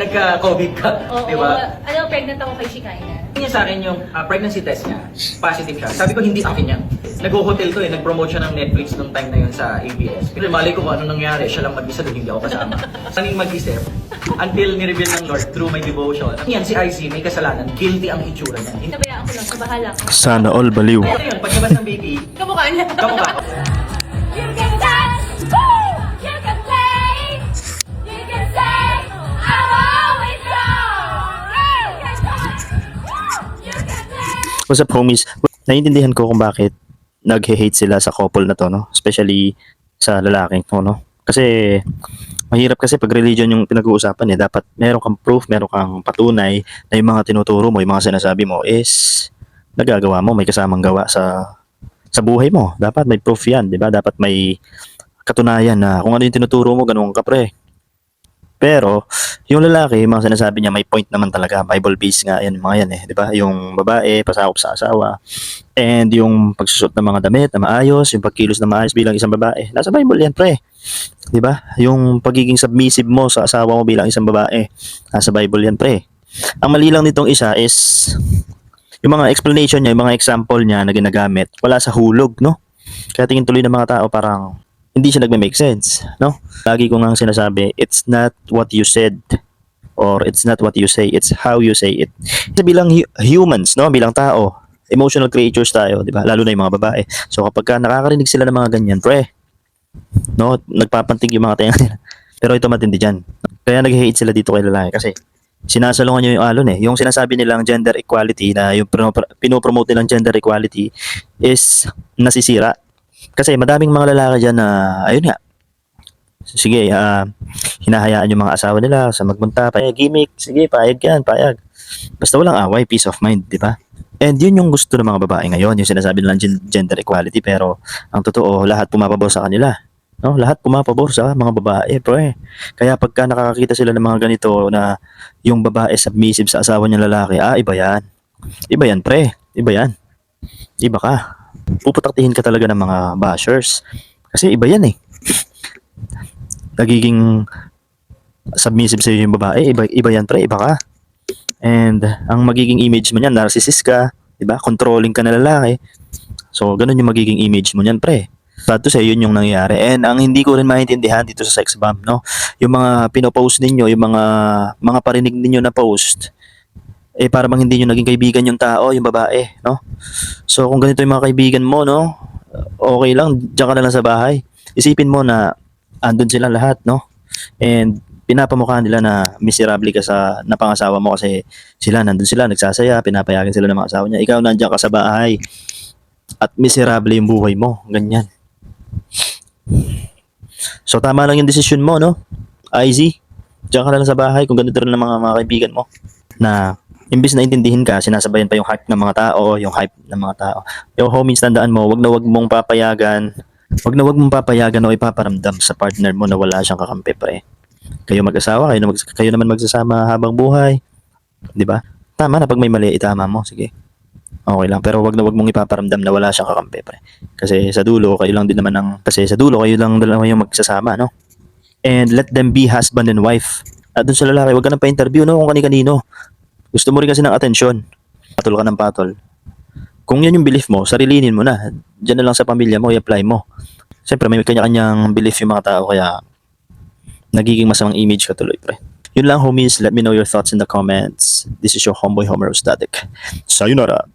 nagka-COVID ka, Oo, di ba? ano, pregnant ako kay Shikaina. Niya sa akin yung pregnancy test niya, positive siya. Sabi ko hindi akin yan. Nag-hotel to nag-promote siya ng Netflix nung time na yun sa ABS. Pero mali ko kung ano nangyari, siya lang mag-isa doon, hindi ako kasama. Saning mag-isip, until ni-reveal ng Lord through my devotion. Yan, si IC, may kasalanan, guilty ang itsura niya. Nabayaan ko lang, sa bahala ko. Sana all baliw. Ito yun, paglabas ng baby, Kamukha niya. kamukha ko. You can dance, woo! You can play, you can say, I'm always wrong. You can touch, you can play. What's up, homies? Naiintindihan ko kung bakit nag-hate sila sa couple na to, no? Especially sa lalaking to, no? Kasi mahirap kasi pag religion yung pinag-uusapan Dapat meron kang proof, meron kang patunay na yung mga tinuturo mo, yung mga sinasabi mo is nagagawa mo, may kasamang gawa sa buhay mo. Dapat may proof yan, di ba? Dapat may katunayan na kung ano yung tinuturo mo, ganun ka pre. Pero, yung lalaki, yung mga sinasabi niya, may point naman talaga. Bible-based nga yan, mga yan di ba? Yung babae, pasakop sa asawa. And yung pagsusot ng mga damit na maayos, yung pagkilos na maayos bilang isang babae. Nasa Bible yan, pre. Di ba? Yung pagiging submissive mo sa asawa mo bilang isang babae. Nasa Bible yan, pre. Ang mali lang nitong isa is, yung mga explanation niya, yung mga example niya na ginagamit, wala sa hulog, no? Kaya tingin tuloy ng mga tao parang, hindi siya nagme-make sense, no? Lagi ko nga sinasabi, it's not what you said or it's not what you say, it's how you say it. Kasi bilang humans, no, bilang tao, emotional creatures tayo, di ba? Lalo na yung mga babae. So kapag nakakarinig sila ng mga ganyan, pre, no, nagpapantig yung mga tenga nila. Pero ito matindi dyan. Kaya nag-hate sila dito kay lalaki kasi sinasalungan nyo yung alon Yung sinasabi nilang gender equality na yung pinopromote nilang gender equality is nasisira. Kasi madaming mga lalaki dyan na, ayun nga, sige, hinahayaan yung mga asawa nila sa magpunta, gimmick, sige, payag yan, payag. Basta walang away, peace of mind, di ba? And yun yung gusto ng mga babae ngayon, yung sinasabi nilang gender equality, pero ang totoo, lahat pumapabor sa kanila. No? Lahat pumapabor sa mga babae, pre. Kaya pagka nakakakita sila ng mga ganito na yung babae submissive sa asawa niyang lalaki, iba yan. Iba yan, pre. Iba yan. Iba ka. Puputaktihin ka talaga ng mga bashers. Kasi iba yan Nagiging submissive sa yung babae, iba yan pre, iba ka. And ang magiging image mo niyan, narcissist ka, 'di ba? Controlling ka na lalaki. So, ganun yung magiging image mo niyan, pre. Sad to say, yun yung nangyayari. And ang hindi ko rin maintindihan dito sa sex bomb, no? Yung mga pinopost ninyo, yung mga parinig ninyo na post, para bang hindi nyo naging kaibigan yung tao, yung babae, no? So, kung ganito yung mga kaibigan mo, no? Okay lang, diyan ka na lang sa bahay. Isipin mo na andun sila lahat, no? And pinapamukha nila na miserable ka sa napangasawa mo kasi sila nandun sila, nagsasaya, pinapayagan sila ng mga asawa niya. Ikaw nandiyan ka sa bahay at miserable yung buhay mo, ganyan. So, tama lang yung desisyon mo, no? IZ, diyan ka na lang sa bahay kung ganito rin ng mga kaibigan mo na imbis na intindihin ka, sinasabayan pa yung hype ng mga tao, yung hype ng mga tao. Yung homies, tandaan mo, wag mong papayagan o ipaparamdam sa partner mo na wala siyang kakampi, pre. Kayo mag-asawa, kayo naman magsasama habang buhay. 'Di ba? Tama na pag may mali, itama mo, sige. Okay lang, pero wag mong ipaparamdam na wala siyang kakampi, pre. Kasi sa dulo, kayo lang dalawa yung magsasama, no? And let them be husband and wife. At dun sa lalaki, wag ka nang pa-interview, no? Kung kani-kanino. Gusto mo rin kasi ng atensyon. Patol ka ng patol. Kung yan yung belief mo, sarilinin mo na. Diyan na lang sa pamilya mo, i-apply mo. Siyempre, may kanya-kanyang belief yung mga tao, kaya nagiging masamang image ka tuloy, pre. Yun lang, homies. Let me know your thoughts in the comments. This is your homeboy, Homer Static. Sayonara.